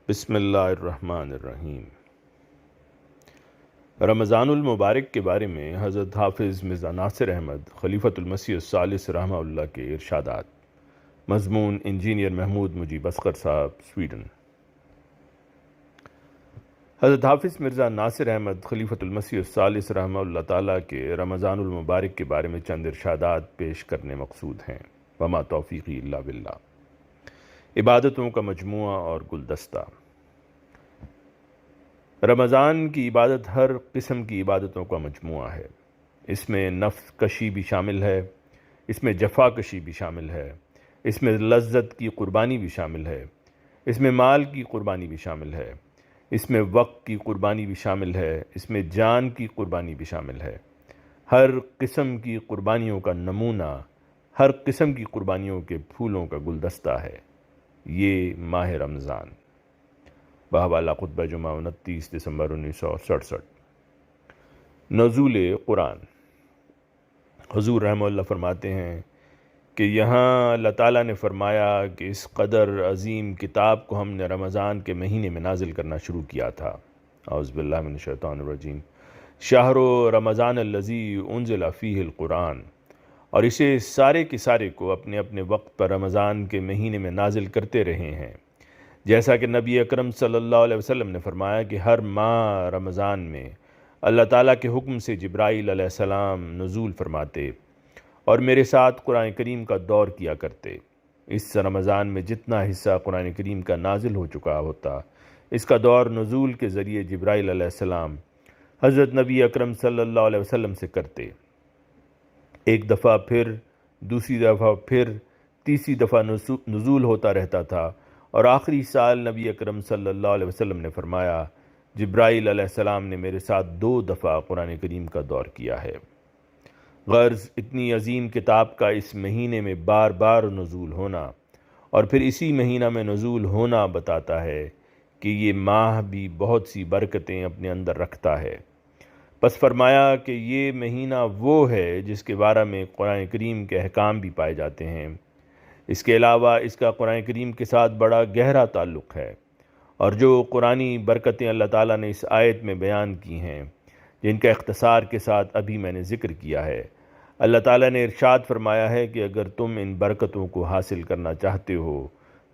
بسم اللہ الرحمن الرحیم۔ رمضان المبارک کے بارے میں حضرت حافظ مرزا ناصر احمد خلیفۃ المسیح الثالث رحمہ اللہ کے ارشادات۔ مضمون انجینئر محمود مجیب اصغر صاحب، سویڈن۔ حضرت حافظ مرزا ناصر احمد خلیفۃ المسیح الثالث رحمہ اللہ تعالیٰ کے رمضان المبارک کے بارے میں چند ارشادات پیش کرنے مقصود ہیں۔ وما توفیقی الا باللہ۔ عبادتوں کا مجموعہ اور گلدستہ۔ رمضان کی عبادت ہر قسم کی عبادتوں کا مجموعہ ہے۔ اس میں نفس کشی بھی شامل ہے، اس میں جفا کشی بھی شامل ہے، اس میں لذت کی قربانی بھی شامل ہے، اس میں مال کی قربانی بھی شامل ہے، اس میں وقت کی قربانی بھی شامل ہے، اس میں جان کی قربانی بھی شامل ہے۔ ہر قسم کی قربانیوں کا نمونہ، ہر قسم کی قربانیوں کے پھولوں کا گلدستہ ہے یہ ماہ رمضان۔ بحوالہ خطبہ جمعہ 29 دسمبر 1967۔ نزول قرآن۔ حضور رحمہ اللہ فرماتے ہیں کہ یہاں اللہ تعالیٰ نے فرمایا کہ اس قدر عظیم کتاب کو ہم نے رمضان کے مہینے میں نازل کرنا شروع کیا تھا۔ اعوذ باللہ من الشیطان الرجیم۔ شہر رمضان الذی انزل فیہ القرآن، اور اسے سارے کے سارے کو اپنے اپنے وقت پر رمضان کے مہینے میں نازل کرتے رہے ہیں، جیسا کہ نبی اکرم صلی اللہ علیہ وسلم نے فرمایا کہ ہر ماہ رمضان میں اللہ تعالیٰ کے حکم سے جبرائیل علیہ السلام نزول فرماتے اور میرے ساتھ قرآن کریم کا دور کیا کرتے۔ اس رمضان میں جتنا حصہ قرآن کریم کا نازل ہو چکا ہوتا، اس کا دور نزول کے ذریعے جبرائیل علیہ السلام حضرت نبی اکرم صلی اللہ علیہ وسلم سے کرتے۔ ایک دفعہ پھر، دوسری دفعہ پھر، تیسری دفعہ نزول ہوتا رہتا تھا، اور آخری سال نبی اکرم صلی اللہ علیہ وسلم نے فرمایا جبرائیل علیہ السلام نے میرے ساتھ 2 دفعہ قرآن کریم کا دور کیا ہے۔ غرض اتنی عظیم کتاب کا اس مہینے میں بار بار نزول ہونا اور پھر اسی مہینہ میں نزول ہونا بتاتا ہے کہ یہ ماہ بھی بہت سی برکتیں اپنے اندر رکھتا ہے۔ پس فرمایا کہ یہ مہینہ وہ ہے جس کے بارے میں قرآن کریم کے احکام بھی پائے جاتے ہیں۔ اس کے علاوہ اس کا قرآن کریم کے ساتھ بڑا گہرا تعلق ہے، اور جو قرآنی برکتیں اللہ تعالیٰ نے اس آیت میں بیان کی ہیں، جن کا اختصار کے ساتھ ابھی میں نے ذکر کیا ہے، اللہ تعالیٰ نے ارشاد فرمایا ہے کہ اگر تم ان برکتوں کو حاصل کرنا چاہتے ہو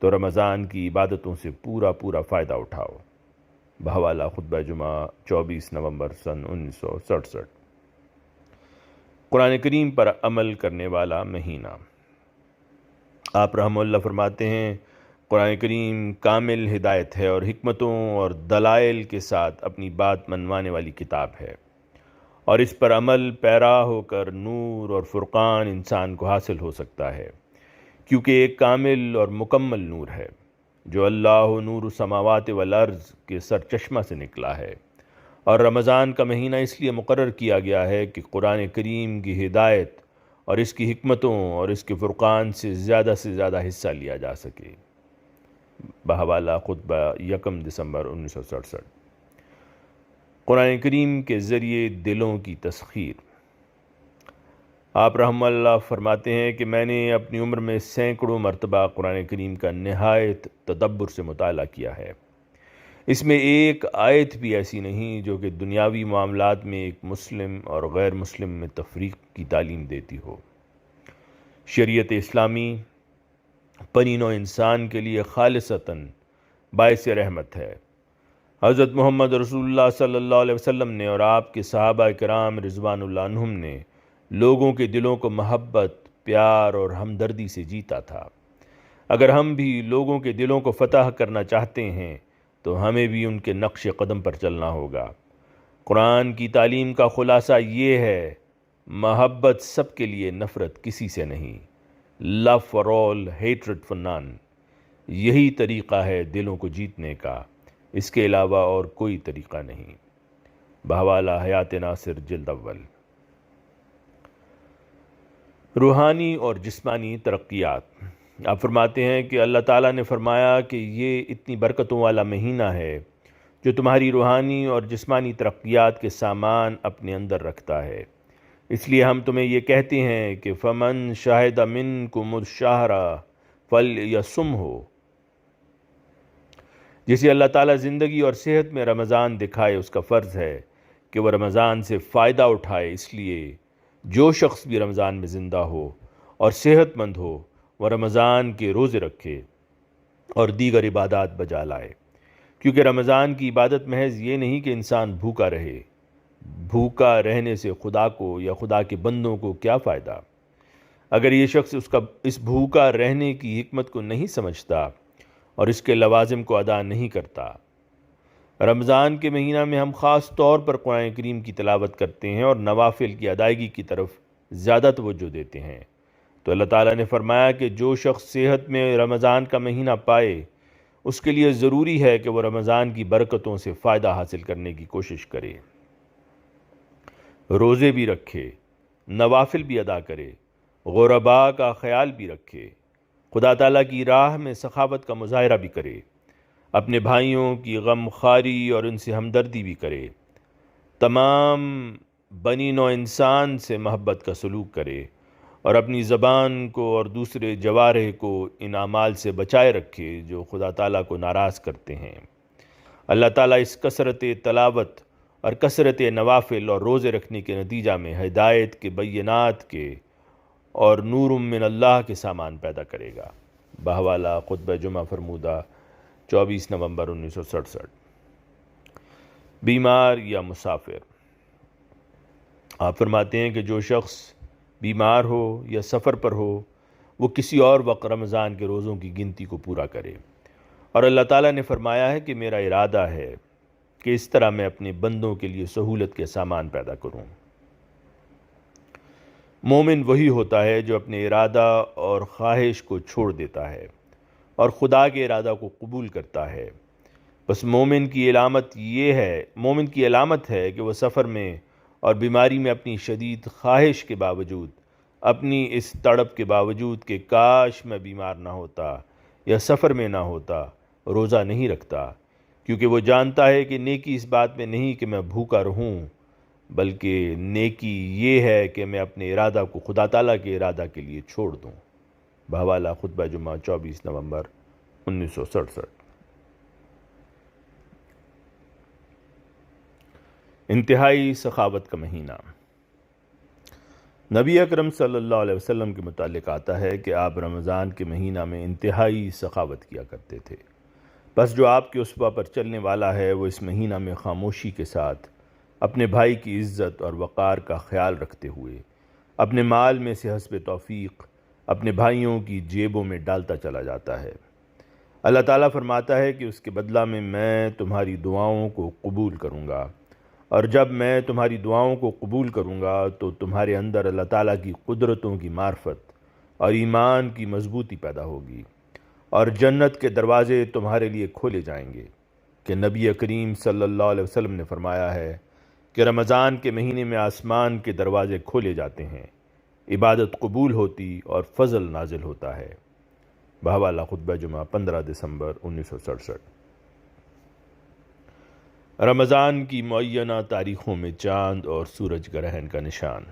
تو رمضان کی عبادتوں سے پورا پورا فائدہ اٹھاؤ۔ بحوالہ خطبہ جمعہ 24 نومبر سن 1967۔ قرآن کریم پر عمل کرنے والا مہینہ۔ آپ رحمہ اللہ فرماتے ہیں قرآن کریم کامل ہدایت ہے اور حکمتوں اور دلائل کے ساتھ اپنی بات منوانے والی کتاب ہے، اور اس پر عمل پیرا ہو کر نور اور فرقان انسان کو حاصل ہو سکتا ہے، کیونکہ ایک کامل اور مکمل نور ہے جو اللہ نور السماوات والارض کے سرچشمہ سے نکلا ہے، اور رمضان کا مہینہ اس لیے مقرر کیا گیا ہے کہ قرآن کریم کی ہدایت اور اس کی حکمتوں اور اس کے فرقان سے زیادہ حصہ لیا جا سکے۔ بحوالہ خطبہ 1 دسمبر 1967۔ قرآن کریم کے ذریعے دلوں کی تسخیر۔ آپ رحمہ اللہ فرماتے ہیں کہ میں نے اپنی عمر میں سینکڑوں مرتبہ قرآن کریم کا نہایت تدبر سے مطالعہ کیا ہے۔ اس میں ایک آیت بھی ایسی نہیں جو کہ دنیاوی معاملات میں ایک مسلم اور غیر مسلم میں تفریق کی تعلیم دیتی ہو۔ شریعت اسلامی پرین و انسان کے لیے خالصتاً باعث رحمت ہے۔ حضرت محمد رسول اللہ صلی اللہ علیہ وسلم نے اور آپ کے صحابہ کرام رضوان اللہ عنہم نے لوگوں کے دلوں کو محبت، پیار اور ہمدردی سے جیتا تھا۔ اگر ہم بھی لوگوں کے دلوں کو فتح کرنا چاہتے ہیں تو ہمیں بھی ان کے نقش قدم پر چلنا ہوگا۔ قرآن کی تعلیم کا خلاصہ یہ ہے، محبت سب کے لیے، نفرت کسی سے نہیں۔ Love for all, hatred for none. یہی طریقہ ہے دلوں کو جیتنے کا، اس کے علاوہ اور کوئی طریقہ نہیں۔ بحوالہ حیات ناصر جلد اول۔ روحانی اور جسمانی ترقیات۔ آپ فرماتے ہیں کہ اللہ تعالیٰ نے فرمایا کہ یہ اتنی برکتوں والا مہینہ ہے جو تمہاری روحانی اور جسمانی ترقیات کے سامان اپنے اندر رکھتا ہے، اس لیے ہم تمہیں یہ کہتے ہیں کہ فمن شاہد منکم الشہر فلیصمہ، جسے اللہ تعالیٰ زندگی اور صحت میں رمضان دکھائے اس کا فرض ہے کہ وہ رمضان سے فائدہ اٹھائے۔ اس لیے جو شخص بھی رمضان میں زندہ ہو اور صحت مند ہو وہ رمضان کے روزے رکھے اور دیگر عبادات بجا لائے، کیونکہ رمضان کی عبادت محض یہ نہیں کہ انسان بھوکا رہے۔ بھوکا رہنے سے خدا کو یا خدا کے بندوں کو کیا فائدہ؟ اگر یہ شخص اس بھوکا رہنے کی حکمت کو نہیں سمجھتا اور اس کے لوازم کو ادا نہیں کرتا۔ رمضان کے مہینہ میں ہم خاص طور پر قرآن کریم کی تلاوت کرتے ہیں اور نوافل کی ادائیگی کی طرف زیادہ توجہ دیتے ہیں، تو اللہ تعالیٰ نے فرمایا کہ جو شخص صحت میں رمضان کا مہینہ پائے اس کے لیے ضروری ہے کہ وہ رمضان کی برکتوں سے فائدہ حاصل کرنے کی کوشش کرے، روزے بھی رکھے، نوافل بھی ادا کرے، غرباء کا خیال بھی رکھے، خدا تعالیٰ کی راہ میں سخاوت کا مظاہرہ بھی کرے، اپنے بھائیوں کی غم خواری اور ان سے ہمدردی بھی کرے، تمام بنی نوع انسان سے محبت کا سلوک کرے اور اپنی زبان کو اور دوسرے جوارح کو ان اعمال سے بچائے رکھے جو خدا تعالیٰ کو ناراض کرتے ہیں۔ اللہ تعالیٰ اس کثرت تلاوت اور کثرت نوافل اور روزے رکھنے کے نتیجہ میں ہدایت کے بینات کے اور نور من اللہ کے سامان پیدا کرے گا۔ بہوالا خطبہ جمعہ فرمودہ 24 نومبر 1967۔ بیمار یا مسافر۔ آپ فرماتے ہیں کہ جو شخص بیمار ہو یا سفر پر ہو وہ کسی اور وقت رمضان کے روزوں کی گنتی کو پورا کرے، اور اللہ تعالیٰ نے فرمایا ہے کہ میرا ارادہ ہے کہ اس طرح میں اپنے بندوں کے لیے سہولت کے سامان پیدا کروں۔ مومن وہی ہوتا ہے جو اپنے ارادہ اور خواہش کو چھوڑ دیتا ہے اور خدا کے ارادہ کو قبول کرتا ہے۔ بس مومن کی علامت ہے کہ وہ سفر میں اور بیماری میں اپنی شدید خواہش کے باوجود، اپنی اس تڑپ کے باوجود کہ کاش میں بیمار نہ ہوتا یا سفر میں نہ ہوتا، روزہ نہیں رکھتا، کیونکہ وہ جانتا ہے کہ نیکی اس بات میں نہیں کہ میں بھوکا رہوں، بلکہ نیکی یہ ہے کہ میں اپنے ارادہ کو خدا تعالیٰ کے ارادہ کے لیے چھوڑ دوں۔ بہوالا خطبہ جمعہ 24 نومبر 1967۔ انتہائی سخاوت کا مہینہ۔ نبی اکرم صلی اللہ علیہ وسلم کے متعلق آتا ہے کہ آپ رمضان کے مہینہ میں انتہائی سخاوت کیا کرتے تھے، بس جو آپ کے اسوہ پر چلنے والا ہے وہ اس مہینہ میں خاموشی کے ساتھ اپنے بھائی کی عزت اور وقار کا خیال رکھتے ہوئے اپنے مال میں سے حسب توفیق اپنے بھائیوں کی جیبوں میں ڈالتا چلا جاتا ہے۔ اللہ تعالیٰ فرماتا ہے کہ اس کے بدلہ میں تمہاری دعاؤں کو قبول کروں گا، اور جب میں تمہاری دعاؤں کو قبول کروں گا تو تمہارے اندر اللہ تعالیٰ کی قدرتوں کی معرفت اور ایمان کی مضبوطی پیدا ہوگی، اور جنت کے دروازے تمہارے لیے کھولے جائیں گے۔ کہ نبی کریم صلی اللہ علیہ وسلم نے فرمایا ہے کہ رمضان کے مہینے میں آسمان کے دروازے کھولے جاتے ہیں، عبادت قبول ہوتی اور فضل نازل ہوتا ہے۔ بہوالا خطبہ جمعہ 15 دسمبر 1967۔ رمضان کی معینہ تاریخوں میں چاند اور سورج گرہن کا نشان۔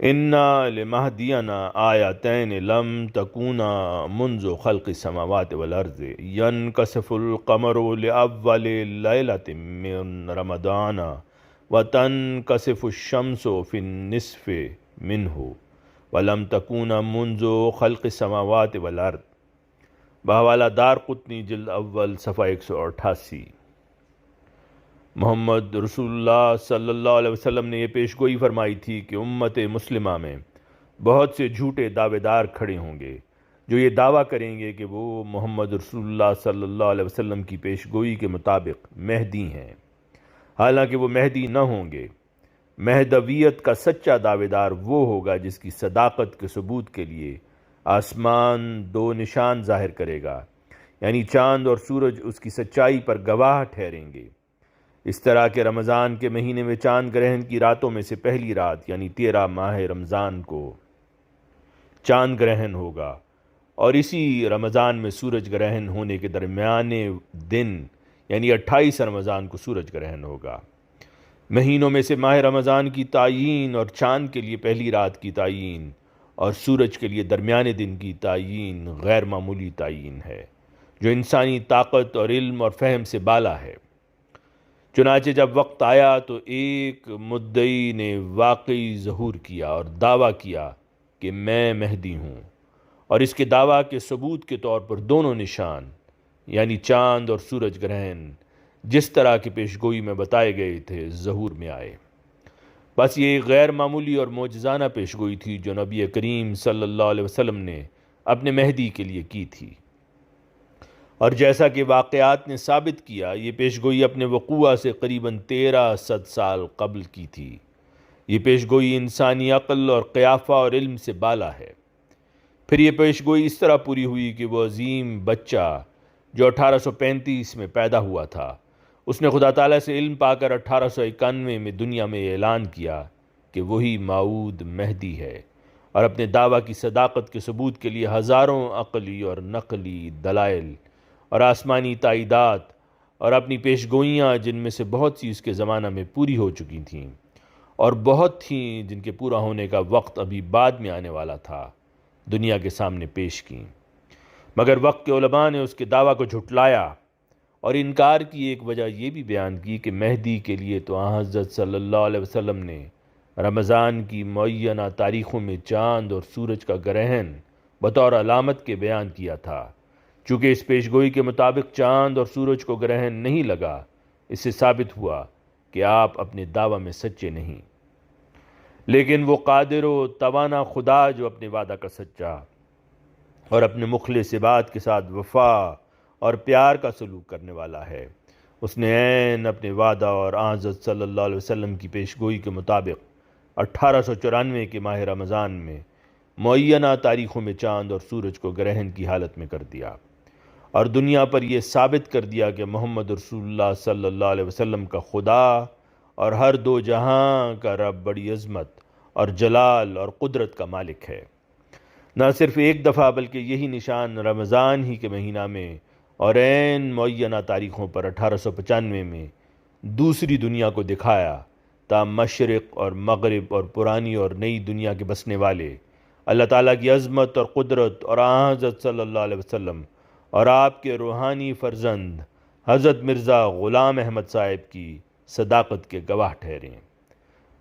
اِنَّا لِمَہْدِيَنَا آیَتَینِ لَمْ تَکُونَا مُنْذُ خَلْقِ السَّمَاوَاتِ وَالْأَرْضِ يَنْکَسِفُ الْقَمَرُ لِأَوَّلِ لَيْلَةٍ مِّن رَمَضَانَ وَتَنْکَسِفُ الشَّمْسُ فِي النِّصْفِ مِنْہُ وَلَمْ تَکُونَ مُنْذُ خَلْقِ السَّمَاوَاتِ وَالْأَرْضِ۔ بحوالہ دار قطنی جلد اول صفحہ 188۔ محمد رسول اللہ صلی اللہ علیہ وسلم نے یہ پیشگوئی فرمائی تھی کہ امت مسلمہ میں بہت سے جھوٹے دعوے دار کھڑے ہوں گے جو یہ دعویٰ کریں گے کہ وہ محمد رسول اللہ صلی اللہ علیہ وسلم کی پیشگوئی کے مطابق مہدی ہیں، حالانکہ وہ مہدی نہ ہوں گے۔ مہدویت کا سچا دعوے دار وہ ہوگا جس کی صداقت کے ثبوت کے لیے آسمان دو نشان ظاہر کرے گا، یعنی چاند اور سورج اس کی سچائی پر گواہ ٹھہریں گے۔ اس طرح کہ رمضان کے مہینے میں چاند گرہن کی راتوں میں سے پہلی رات یعنی 13 ماہ رمضان کو چاند گرہن ہوگا، اور اسی رمضان میں سورج گرہن ہونے کے درمیانے دن یعنی 28 رمضان کو سورج گرہن ہوگا۔ مہینوں میں سے ماہ رمضان کی تعیین اور چاند کے لیے پہلی رات کی تعیین اور سورج کے لیے درمیانے دن کی تعیین غیر معمولی تعیین ہے۔ جو انسانی طاقت اور علم اور فہم سے بالا ہے۔ چنانچہ جب وقت آیا تو ایک مدعی نے واقعی ظہور کیا اور دعویٰ کیا کہ میں مہدی ہوں، اور اس کے دعویٰ کے ثبوت کے طور پر دونوں نشان یعنی چاند اور سورج گرہن جس طرح کی پیشگوئی میں بتائے گئے تھے ظہور میں آئے۔ بس یہ ایک غیر معمولی اور معجزانہ پیشگوئی تھی جو نبی کریم صلی اللہ علیہ وسلم نے اپنے مہدی کے لیے کی تھی، اور جیسا کہ واقعات نے ثابت کیا، یہ پیشگوئی اپنے وقوع سے قریباً 1300 سال قبل کی تھی۔ یہ پیشگوئی انسانی عقل اور قیافہ اور علم سے بالا ہے۔ پھر یہ پیشگوئی اس طرح پوری ہوئی کہ وہ عظیم بچہ جو 1835 میں پیدا ہوا تھا، اس نے خدا تعالیٰ سے علم پا کر 1891 میں دنیا میں اعلان کیا کہ وہی موعود مہدی ہے، اور اپنے دعویٰ کی صداقت کے ثبوت کے لیے ہزاروں عقلی اور نقلی دلائل اور آسمانی تائیدات اور اپنی پیشگوئیاں، جن میں سے بہت سی اس کے زمانہ میں پوری ہو چکی تھیں اور بہت تھیں جن کے پورا ہونے کا وقت ابھی بعد میں آنے والا تھا، دنیا کے سامنے پیش کیں۔ مگر وقت کے علماء نے اس کے دعویٰ کو جھٹلایا اور انکار کی ایک وجہ یہ بھی بیان کی کہ مہدی کے لیے تو آن حضرت صلی اللہ علیہ وسلم نے رمضان کی معینہ تاریخوں میں چاند اور سورج کا گرہن بطور علامت کے بیان کیا تھا۔ چونکہ اس پیشگوئی کے مطابق چاند اور سورج کو گرہن نہیں لگا، اس سے ثابت ہوا کہ آپ اپنے دعویٰ میں سچے نہیں۔ لیکن وہ قادر و توانا خدا جو اپنے وعدہ کا سچا اور اپنے مخلص عباد کے ساتھ وفا اور پیار کا سلوک کرنے والا ہے، اس نے عین اپنے وعدہ اور آن حضرت صلی اللہ علیہ وسلم کی پیشگوئی کے مطابق 1894 کے ماہ رمضان میں معینہ تاریخوں میں چاند اور سورج کو گرہن کی حالت میں کر دیا، اور دنیا پر یہ ثابت کر دیا کہ محمد رسول اللہ صلی اللہ علیہ وسلم کا خدا اور ہر دو جہاں کا رب بڑی عظمت اور جلال اور قدرت کا مالک ہے۔ نہ صرف ایک دفعہ بلکہ یہی نشان رمضان ہی کے مہینہ میں اور عین معینہ تاریخوں پر 1895 میں دوسری دنیا کو دکھایا، تا مشرق اور مغرب اور پرانی اور نئی دنیا کے بسنے والے اللہ تعالیٰ کی عظمت اور قدرت اور آن حضرت صلی اللہ علیہ وسلم اور آپ کے روحانی فرزند حضرت مرزا غلام احمد صاحب کی صداقت کے گواہ ٹھہریں۔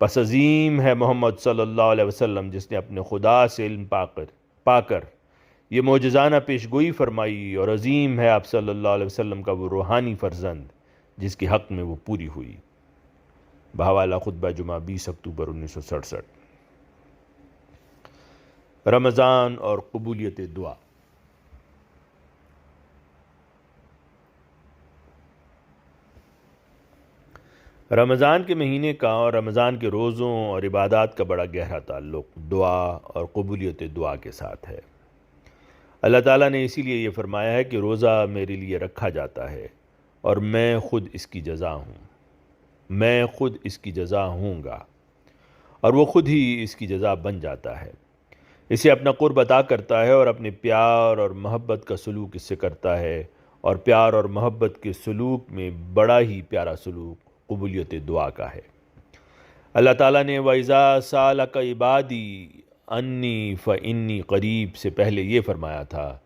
پس عظیم ہے محمد صلی اللہ علیہ وسلم جس نے اپنے خدا سے علم پا کر یہ معجزانہ پیشگوئی فرمائی، اور عظیم ہے آپ صلی اللہ علیہ وسلم کا وہ روحانی فرزند جس کے حق میں وہ پوری ہوئی۔ بحوالہ خطبہ جمعہ 20 اکتوبر 1967۔ رمضان اور قبولیت دعا۔ رمضان کے مہینے کا اور رمضان کے روزوں اور عبادات کا بڑا گہرا تعلق دعا اور قبولیت دعا کے ساتھ ہے۔ اللہ تعالیٰ نے اسی لیے یہ فرمایا ہے کہ روزہ میرے لیے رکھا جاتا ہے اور میں خود اس کی جزا ہوں، میں خود اس کی جزا ہوں گا، اور وہ خود ہی اس کی جزا بن جاتا ہے۔ اسے اپنا قرب عطا کرتا ہے اور اپنے پیار اور محبت کا سلوک اس سے کرتا ہے، اور پیار اور محبت کے سلوک میں بڑا ہی پیارا سلوک قبولیت دعا کا ہے۔ اللہ تعالیٰ نے وَإِذَا سَأَلَكَ عِبَادِي انی فإنی قریب سے پہلے یہ فرمایا تھا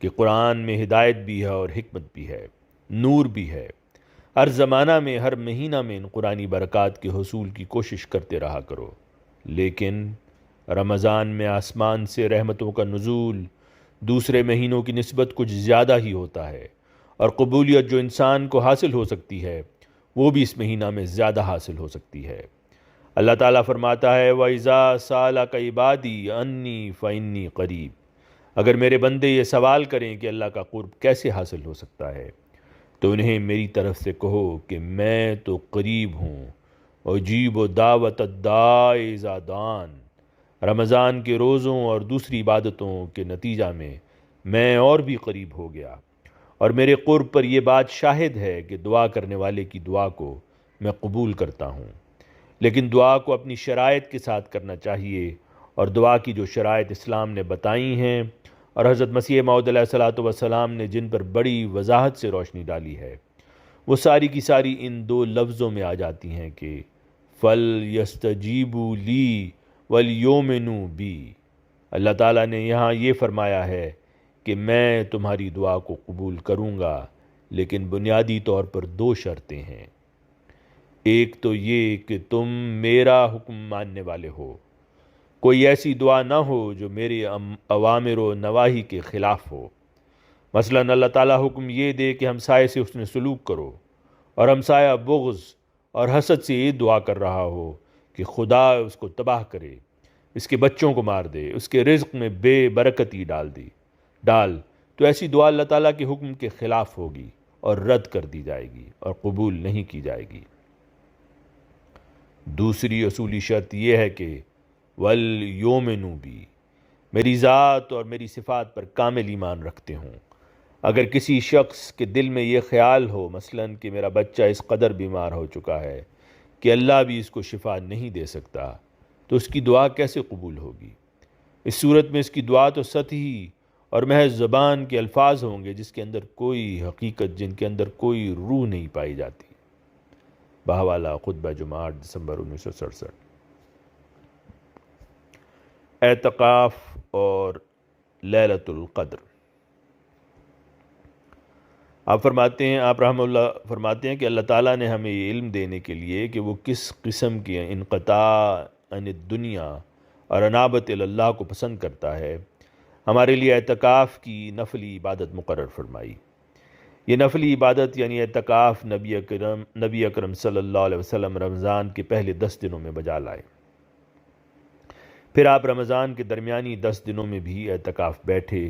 کہ قرآن میں ہدایت بھی ہے اور حکمت بھی ہے، نور بھی ہے۔ ہر زمانہ میں، ہر مہینہ میں ان قرآنی برکات کے حصول کی کوشش کرتے رہا کرو، لیکن رمضان میں آسمان سے رحمتوں کا نزول دوسرے مہینوں کی نسبت کچھ زیادہ ہی ہوتا ہے، اور قبولیت جو انسان کو حاصل ہو سکتی ہے وہ بھی اس مہینہ میں زیادہ حاصل ہو سکتی ہے۔ اللہ تعالیٰ فرماتا ہے وَإِذَا سَأَلَكَ عِبَادِي عَنِّي فَإِنِّي قَرِيب۔ اگر میرے بندے یہ سوال کریں کہ اللہ کا قرب کیسے حاصل ہو سکتا ہے، تو انہیں میری طرف سے کہو کہ میں تو قریب ہوں، اجیب دعوت الداعِ اذا دعان۔ رمضان کے روزوں اور دوسری عبادتوں کے نتیجہ میں اور بھی قریب ہو گیا، اور میرے قرب پر یہ بات شاہد ہے کہ دعا کرنے والے کی دعا کو میں قبول کرتا ہوں، لیکن دعا کو اپنی شرائط کے ساتھ کرنا چاہیے، اور دعا کی جو شرائط اسلام نے بتائی ہیں اور حضرت مسیح موعود علیہ الصلوۃ والسلام نے جن پر بڑی وضاحت سے روشنی ڈالی ہے، وہ ساری کی ساری ان دو لفظوں میں آ جاتی ہیں کہ فَلْيَسْتَجِيبُوا لِي وَلْيُؤْمِنُوا بِي۔ اللہ تعالیٰ نے یہاں یہ فرمایا ہے کہ میں تمہاری دعا کو قبول کروں گا، لیکن بنیادی طور پر دو شرطیں ہیں۔ ایک تو یہ کہ تم میرا حکم ماننے والے ہو، کوئی ایسی دعا نہ ہو جو میرے اوامر و نواہی کے خلاف ہو۔ مثلا اللہ تعالیٰ حکم یہ دے کہ ہمسائے سے حسن سلوک کرو، اور ہمسایہ بغض اور حسد سے یہ دعا کر رہا ہو کہ خدا اس کو تباہ کرے، اس کے بچوں کو مار دے، اس کے رزق میں بے برکتی ڈال، تو ایسی دعا اللہ تعالیٰ کے حکم کے خلاف ہوگی اور رد کر دی جائے گی اور قبول نہیں کی جائے گی۔ دوسری اصولی شرط یہ ہے کہ وَلْيُؤْمِنُوا بِي، میری ذات اور میری صفات پر کامل ایمان رکھتے ہوں۔ اگر کسی شخص کے دل میں یہ خیال ہو مثلاً کہ میرا بچہ اس قدر بیمار ہو چکا ہے کہ اللہ بھی اس کو شفا نہیں دے سکتا، تو اس کی دعا کیسے قبول ہوگی؟ اس صورت میں اس کی دعا تو سطحی اور محض زبان کے الفاظ ہوں گے، جس کے اندر کوئی حقیقت، جن کے اندر کوئی روح نہیں پائی جاتی۔ بہوالا خطبہ جمعہ 8 دسمبر 1967۔ اعتکاف اور لیلۃ القدر۔ آپ رحمہ اللہ فرماتے ہیں کہ اللہ تعالیٰ نے ہمیں یہ علم دینے کے لیے کہ وہ کس قسم کی انقطاع عن الدنیا اور انابت اللہ کو پسند کرتا ہے، ہمارے لیے اعتکاف کی نفلی عبادت مقرر فرمائی۔ یہ نفلی عبادت یعنی اعتکاف نبی اکرم صلی اللہ علیہ وسلم رمضان کے پہلے 10 دنوں میں بجا لائے، پھر آپ رمضان کے درمیانی 10 دنوں میں بھی اعتکاف بیٹھے،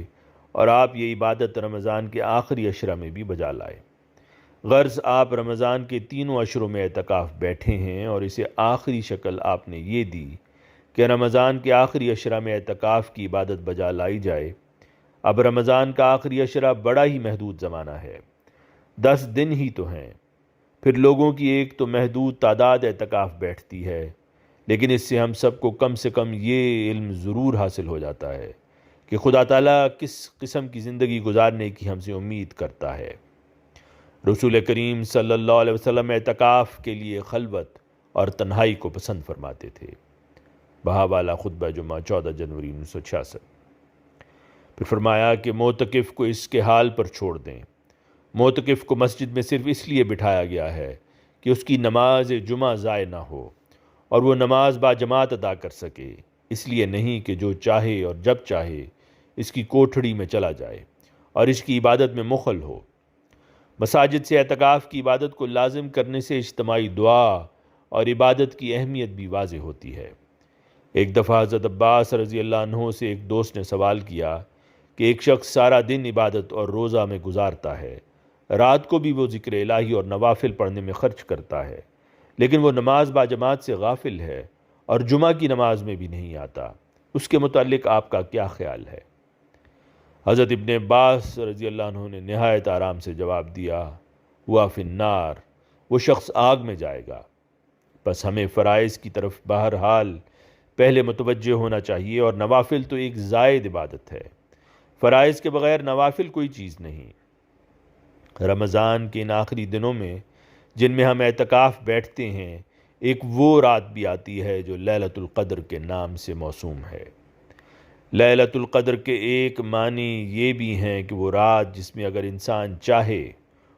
اور آپ یہ عبادت رمضان کے آخری عشرہ میں بھی بجا لائے۔ غرض آپ رمضان کے تینوں عشروں میں اعتکاف بیٹھے ہیں، اور اسے آخری شکل آپ نے یہ دی کہ رمضان کے آخری عشرہ میں اعتکاف کی عبادت بجا لائی جائے۔ اب رمضان کا آخری عشرہ بڑا ہی محدود زمانہ ہے، 10 دن ہی تو ہیں، پھر لوگوں کی ایک تو محدود تعداد اعتکاف بیٹھتی ہے، لیکن اس سے ہم سب کو کم سے کم یہ علم ضرور حاصل ہو جاتا ہے کہ خدا تعالیٰ کس قسم کی زندگی گزارنے کی ہم سے امید کرتا ہے۔ رسول کریم صلی اللہ علیہ وسلم اعتکاف کے لیے خلوت اور تنہائی کو پسند فرماتے تھے۔ بہاوالا خطبہ جمعہ 14 جنوری 1966۔ پھر فرمایا کہ معتکف کو اس کے حال پر چھوڑ دیں۔ معتکف کو مسجد میں صرف اس لیے بٹھایا گیا ہے کہ اس کی نماز جمعہ ضائع نہ ہو اور وہ نماز با جماعت ادا کر سکے، اس لیے نہیں کہ جو چاہے اور جب چاہے اس کی کوٹھڑی میں چلا جائے اور اس کی عبادت میں مخل ہو۔ مساجد سے اعتکاف کی عبادت کو لازم کرنے سے اجتماعی دعا اور عبادت کی اہمیت بھی واضح ہوتی ہے۔ ایک دفعہ حضرت عباس رضی اللہ عنہ سے ایک دوست نے سوال کیا کہ ایک شخص سارا دن عبادت اور روزہ میں گزارتا ہے، رات کو بھی وہ ذکر الہی اور نوافل پڑھنے میں خرچ کرتا ہے، لیکن وہ نماز با جماعت سے غافل ہے اور جمعہ کی نماز میں بھی نہیں آتا، اس کے متعلق آپ کا کیا خیال ہے؟ حضرت ابن عباس رضی اللہ عنہ نے نہایت آرام سے جواب دیا، ہوا فی النار، وہ شخص آگ میں جائے گا۔ بس ہمیں فرائض کی طرف بہرحال پہلے متوجہ ہونا چاہیے، اور نوافل تو ایک زائد عبادت ہے، فرائض کے بغیر نوافل کوئی چیز نہیں۔ رمضان کے ان آخری دنوں میں جن میں ہم اعتکاف بیٹھتے ہیں، ایک وہ رات بھی آتی ہے جو لیلۃ القدر کے نام سے موسوم ہے۔ لیلۃ القدر کے ایک معنی یہ بھی ہیں کہ وہ رات جس میں اگر انسان چاہے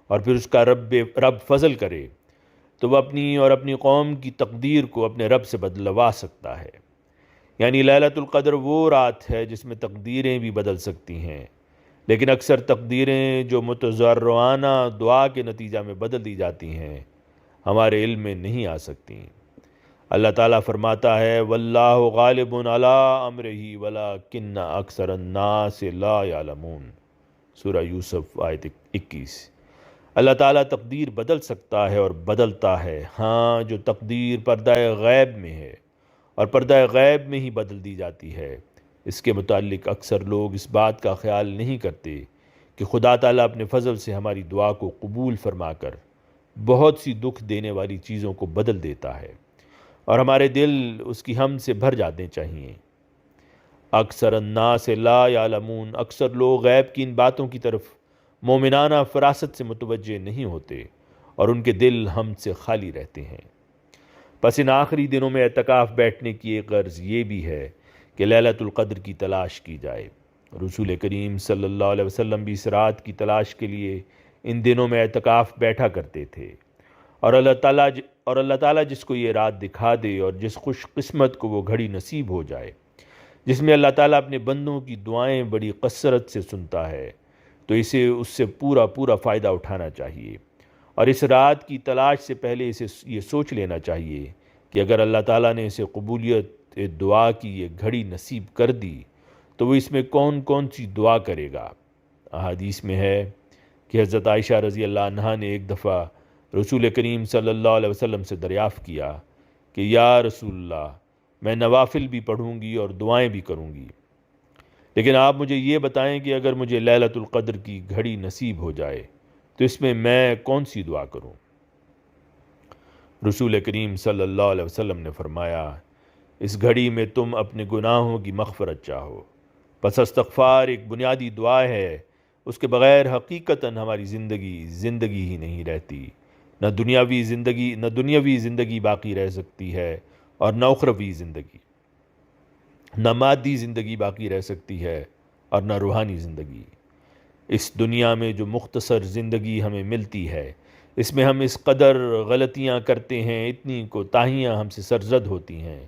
اور پھر اس کا رب فضل کرے تو وہ اپنی اور اپنی قوم کی تقدیر کو اپنے رب سے بدلوا سکتا ہے۔ یعنی لیلۃ القدر وہ رات ہے جس میں تقدیریں بھی بدل سکتی ہیں، لیکن اکثر تقدیریں جو متضرعانہ دعا کے نتیجہ میں بدل دی جاتی ہیں ہمارے علم میں نہیں آ سکتی۔ اللہ تعالیٰ فرماتا ہے واللہ غالب علی امرہ ولکن اکثر الناس لا یعلمون، سورہ یوسف آیت 21۔ اللہ تعالیٰ تقدیر بدل سکتا ہے اور بدلتا ہے، ہاں جو تقدیر پردہ غیب میں ہے اور پردہ غیب میں ہی بدل دی جاتی ہے، اس کے متعلق اکثر لوگ اس بات کا خیال نہیں کرتے کہ خدا تعالیٰ اپنے فضل سے ہماری دعا کو قبول فرما کر بہت سی دکھ دینے والی چیزوں کو بدل دیتا ہے، اور ہمارے دل اس کی حمد سے بھر جانے چاہیے۔ اکثر الناس لا یعلمون، اکثر لوگ غیب کی ان باتوں کی طرف مومنانہ فراست سے متوجہ نہیں ہوتے اور ان کے دل حمد سے خالی رہتے ہیں۔ پس ان آخری دنوں میں اعتکاف بیٹھنے کی ایک غرض یہ بھی ہے کہ لیلۃ القدر کی تلاش کی جائے۔ رسول کریم صلی اللہ علیہ وسلم بھی اس رات کی تلاش کے لیے ان دنوں میں اعتکاف بیٹھا کرتے تھے، اور اللہ تعالیٰ جس کو یہ رات دکھا دے اور جس خوش قسمت کو وہ گھڑی نصیب ہو جائے جس میں اللہ تعالیٰ اپنے بندوں کی دعائیں بڑی کثرت سے سنتا ہے، تو اسے اس سے پورا پورا فائدہ اٹھانا چاہیے، اور اس رات کی تلاش سے پہلے اسے یہ سوچ لینا چاہیے کہ اگر اللہ تعالیٰ نے اسے قبولیت دعا کی یہ گھڑی نصیب کر دی تو وہ اس میں کون کون سی دعا کرے گا۔ احادیث میں ہے کہ حضرت عائشہ رضی اللہ عنہا نے ایک دفعہ رسول کریم صلی اللہ علیہ وسلم سے دریافت کیا کہ یا رسول اللہ، میں نوافل بھی پڑھوں گی اور دعائیں بھی کروں گی، لیکن آپ مجھے یہ بتائیں کہ اگر مجھے لیلۃ القدر کی گھڑی نصیب ہو جائے تو اس میں کون سی دعا کروں؟ رسول کریم صلی اللہ علیہ وسلم نے فرمایا، اس گھڑی میں تم اپنے گناہوں کی مغفرت چاہو، پس استغفار ایک بنیادی دعا ہے، اس کے بغیر حقیقتاً ہماری زندگی ہی نہیں رہتی، نہ دنیاوی زندگی باقی رہ سکتی ہے اور نہ اخروی زندگی، نہ مادی زندگی باقی رہ سکتی ہے اور نہ روحانی زندگی۔ اس دنیا میں جو مختصر زندگی ہمیں ملتی ہے، اس میں ہم اس قدر غلطیاں کرتے ہیں، اتنی کوتاہیاں ہم سے سرزد ہوتی ہیں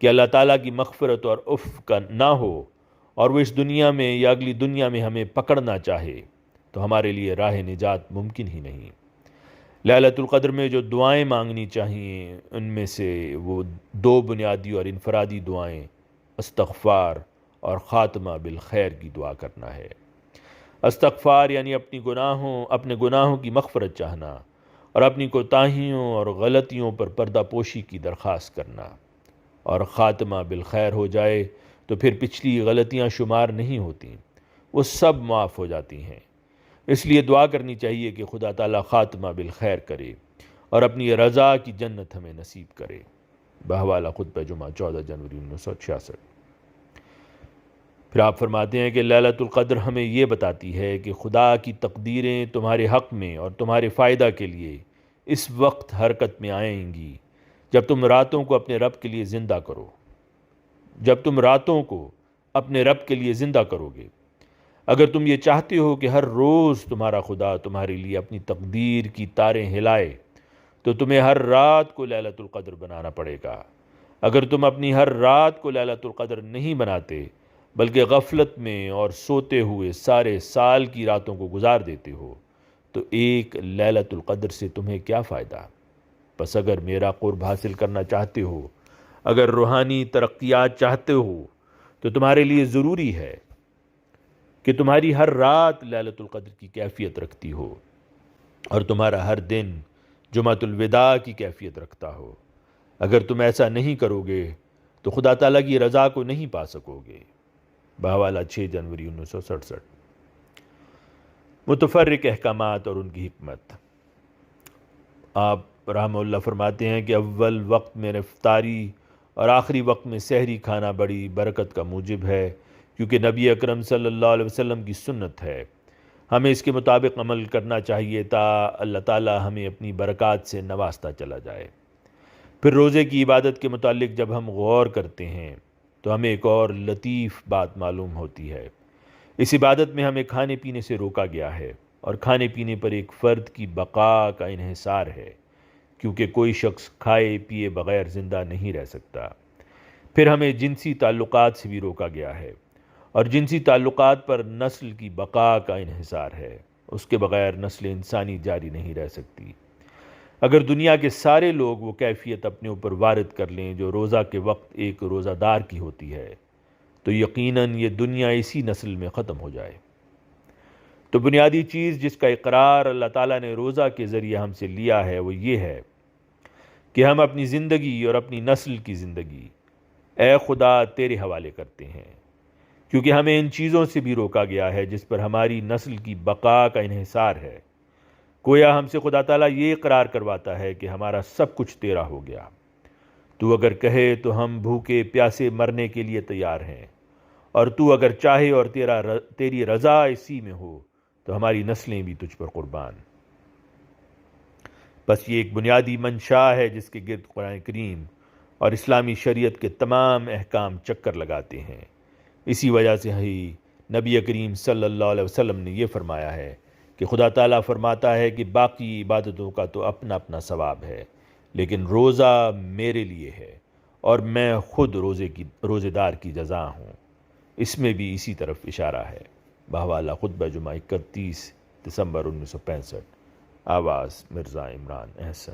کہ اللہ تعالیٰ کی مغفرت اور عفو کا نہ ہو اور وہ اس دنیا میں یا اگلی دنیا میں ہمیں پکڑنا چاہے تو ہمارے لیے راہ نجات ممکن ہی نہیں۔ لیلۃ القدر میں جو دعائیں مانگنی چاہیے ان میں سے وہ دو بنیادی اور انفرادی دعائیں استغفار اور خاتمہ بالخیر کی دعا کرنا ہے۔ استغفار یعنی اپنے گناہوں کی مغفرت چاہنا اور اپنی کوتاہیوں اور غلطیوں پر پردہ پوشی کی درخواست کرنا، اور خاتمہ بالخیر ہو جائے تو پھر پچھلی غلطیاں شمار نہیں ہوتیں، وہ سب معاف ہو جاتی ہیں۔ اس لیے دعا کرنی چاہیے کہ خدا تعالیٰ خاتمہ بالخیر کرے اور اپنی رضا کی جنت ہمیں نصیب کرے۔ بحوالہ خطبہ جمعہ 14 جنوری 1966۔ پھر آپ فرماتے ہیں کہ لیلۃ القدر ہمیں یہ بتاتی ہے کہ خدا کی تقدیریں تمہارے حق میں اور تمہارے فائدہ کے لیے اس وقت حرکت میں آئیں گی جب تم راتوں کو اپنے رب کے لیے زندہ کرو گے۔ اگر تم یہ چاہتے ہو کہ ہر روز تمہارا خدا تمہارے لیے اپنی تقدیر کی تاریں ہلائے تو تمہیں ہر رات کو لیلۃ القدر بنانا پڑے گا۔ اگر تم اپنی ہر رات کو لیلۃ القدر نہیں بناتے بلکہ غفلت میں اور سوتے ہوئے سارے سال کی راتوں کو گزار دیتے ہو تو ایک لیلۃ القدر سے تمہیں کیا فائدہ؟ پس اگر میرا قرب حاصل کرنا چاہتے ہو، اگر روحانی ترقیات چاہتے ہو تو تمہارے لیے ضروری ہے کہ تمہاری ہر رات لیلۃ القدر کی کیفیت رکھتی ہو اور تمہارا ہر دن جمعۃ الوداع کی کیفیت رکھتا ہو۔ اگر تم ایسا نہیں کرو گے تو خدا تعالیٰ کی رضا کو نہیں پا سکو گے۔ بحوالہ 6 جنوری 1967۔ متفرق احکامات اور ان کی حکمت۔ آپ رحمہ اللہ فرماتے ہیں کہ اول وقت میں افطاری اور آخری وقت میں سحری کھانا بڑی برکت کا موجب ہے، کیونکہ نبی اکرم صلی اللہ علیہ وسلم کی سنت ہے۔ ہمیں اس کے مطابق عمل کرنا چاہیے تا اللہ تعالیٰ ہمیں اپنی برکات سے نوازتا چلا جائے۔ پھر روزے کی عبادت کے متعلق جب ہم غور کرتے ہیں تو ہمیں ایک اور لطیف بات معلوم ہوتی ہے۔ اس عبادت میں ہمیں کھانے پینے سے روکا گیا ہے، اور کھانے پینے پر ایک فرد کی بقا کا انحصار ہے، کیونکہ کوئی شخص کھائے پیے بغیر زندہ نہیں رہ سکتا۔ پھر ہمیں جنسی تعلقات سے بھی روکا گیا ہے، اور جنسی تعلقات پر نسل کی بقا کا انحصار ہے، اس کے بغیر نسل انسانی جاری نہیں رہ سکتی۔ اگر دنیا کے سارے لوگ وہ کیفیت اپنے اوپر وارد کر لیں جو روزہ کے وقت ایک روزہ دار کی ہوتی ہے تو یقیناً یہ دنیا اسی نسل میں ختم ہو جائے۔ تو بنیادی چیز جس کا اقرار اللہ تعالیٰ نے روزہ کے ذریعے ہم سے لیا ہے وہ یہ ہے کہ ہم اپنی زندگی اور اپنی نسل کی زندگی اے خدا تیرے حوالے کرتے ہیں، کیونکہ ہمیں ان چیزوں سے بھی روکا گیا ہے جس پر ہماری نسل کی بقا کا انحصار ہے۔ گویا ہم سے خدا تعالیٰ یہ اقرار کرواتا ہے کہ ہمارا سب کچھ تیرا ہو گیا، تو اگر کہے تو ہم بھوکے پیاسے مرنے کے لیے تیار ہیں، اور تو اگر چاہے اور تیری رضا اسی میں ہو تو ہماری نسلیں بھی تجھ پر قربان۔ بس یہ ایک بنیادی منشا ہے جس کے گرد قرآن کریم اور اسلامی شریعت کے تمام احکام چکر لگاتے ہیں۔ اسی وجہ سے ہی نبی کریم صلی اللہ علیہ وسلم نے یہ فرمایا ہے کہ خدا تعالیٰ فرماتا ہے کہ باقی عبادتوں کا تو اپنا اپنا ثواب ہے، لیکن روزہ میرے لیے ہے اور میں خود روزے دار کی جزا ہوں۔ اس میں بھی اسی طرف اشارہ ہے۔ بحوالہ خطبہ جمعہ 31 دسمبر 1965۔ آواز مرزا عمران احسن۔